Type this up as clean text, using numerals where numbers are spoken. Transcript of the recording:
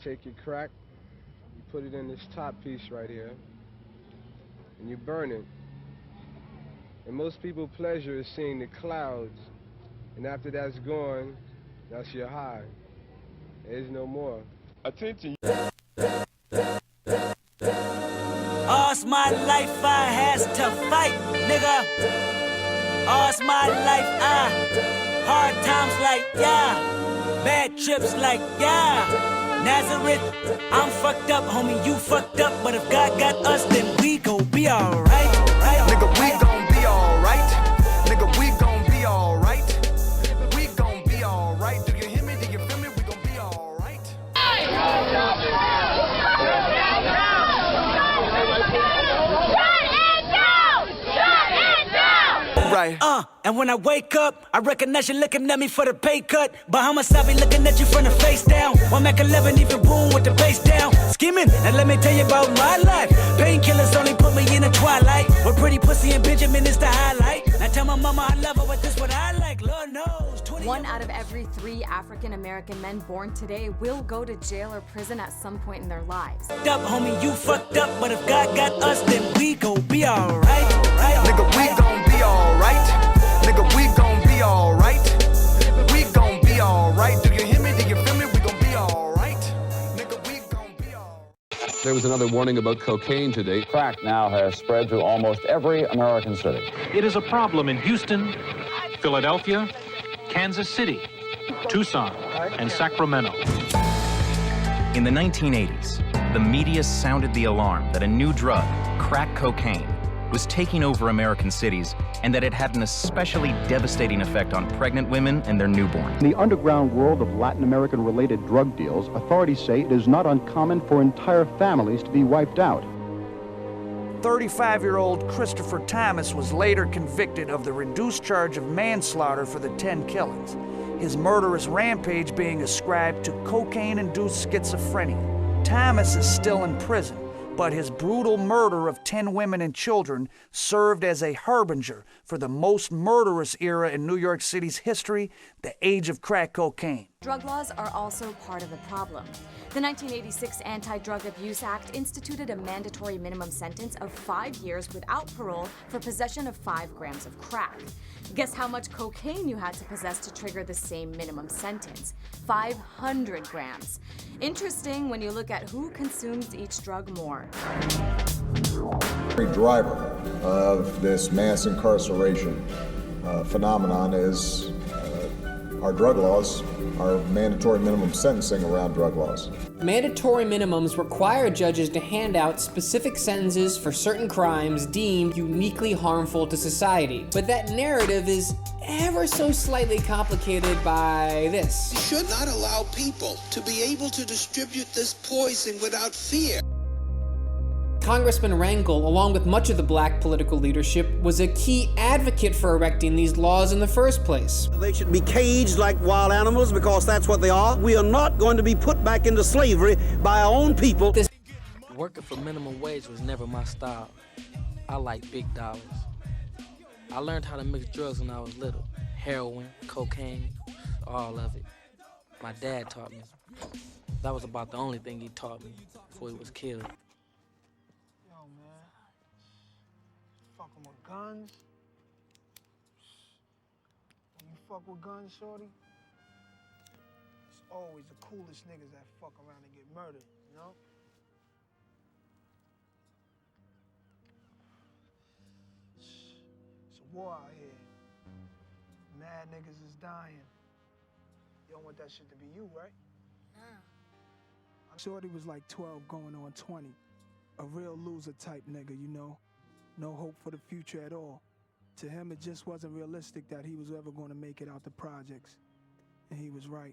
take your crack, you put it in this top piece right here, and you burn it. And most people's pleasure is seeing the clouds, and after that's gone, that's your high. There is no more. Attention. All's my life I has to fight, nigga. All's my life hard times like, yeah. Bad trips like, yeah. Nazareth, I'm fucked up, homie, you fucked up. But if God got us, then we gon' be alright. Nigga, we gon' be alright. Nigga, we gon' be alright. We gon' be alright. Do you hear me? Do you feel me? We gon' be alright. Right. And when I wake up, I recognize you looking at me for the pay cut. Bahamas, I be looking at you from the face down. One Mac 11, even boom with the bass down. Scheming, and let me tell you about my life. Painkillers only put me in the twilight. But pretty pussy and Benjamin is the highlight. I tell my mama I love her, but this what I like, Lord knows. 1 out of every 3 African-American men born today will go to jail or prison at some point in their lives. Fucked up, homie, you fucked up. But if God got us, then we gon' be alright. Nigga, we gon' be alright. Nigga, we gon' be alright. We gon' be alright. Do you hear me? Do you feel me? We gon' be alright. Nigga, we gon' be alright. There was another warning about cocaine today. Crack now has spread to almost every American city. It is a problem in Houston, Philadelphia, Kansas City, Tucson, and Sacramento. In the 1980s, the media sounded the alarm that a new drug, crack cocaine, was taking over American cities and that it had an especially devastating effect on pregnant women and their newborn. In the underground world of Latin American-related drug deals, authorities say it is not uncommon for entire families to be wiped out. 35-year-old Christopher Thomas was later convicted of the reduced charge of manslaughter for the 10 killings, his murderous rampage being ascribed to cocaine-induced schizophrenia. Thomas is still in prison, but his brutal murder of 10 women and children served as a harbinger for the most murderous era in New York City's history, the age of crack cocaine. Drug laws are also part of the problem. The 1986 Anti-Drug Abuse Act instituted a mandatory minimum sentence of 5 years without parole for possession of 5 grams of crack. Guess how much cocaine you had to possess to trigger the same minimum sentence? 500 grams. Interesting when you look at who consumes each drug more. The driver of this mass incarceration phenomenon is our drug laws, our mandatory minimum sentencing around drug laws. Mandatory minimums require judges to hand out specific sentences for certain crimes deemed uniquely harmful to society. But that narrative is ever so slightly complicated by this. We should not allow people to be able to distribute this poison without fear. Congressman Rangel, along with much of the black political leadership, was a key advocate for erecting these laws in the first place. They should be caged like wild animals because that's what they are. We are not going to be put back into slavery by our own people. Working for minimum wage was never my style. I like big dollars. I learned how to mix drugs when I was little. Heroin, cocaine, all of it. My dad taught me. That was about the only thing he taught me before he was killed. Fucking with guns. When you fuck with guns, shorty, it's always the coolest niggas that fuck around and get murdered, you know? It's a war out here. Mad niggas is dying. You don't want that shit to be you, right? Nah. Shorty was like 12 going on 20. A real loser type nigga, you know? No hope for the future at all. To him, it just wasn't realistic that he was ever going to make it out the projects. And he was right.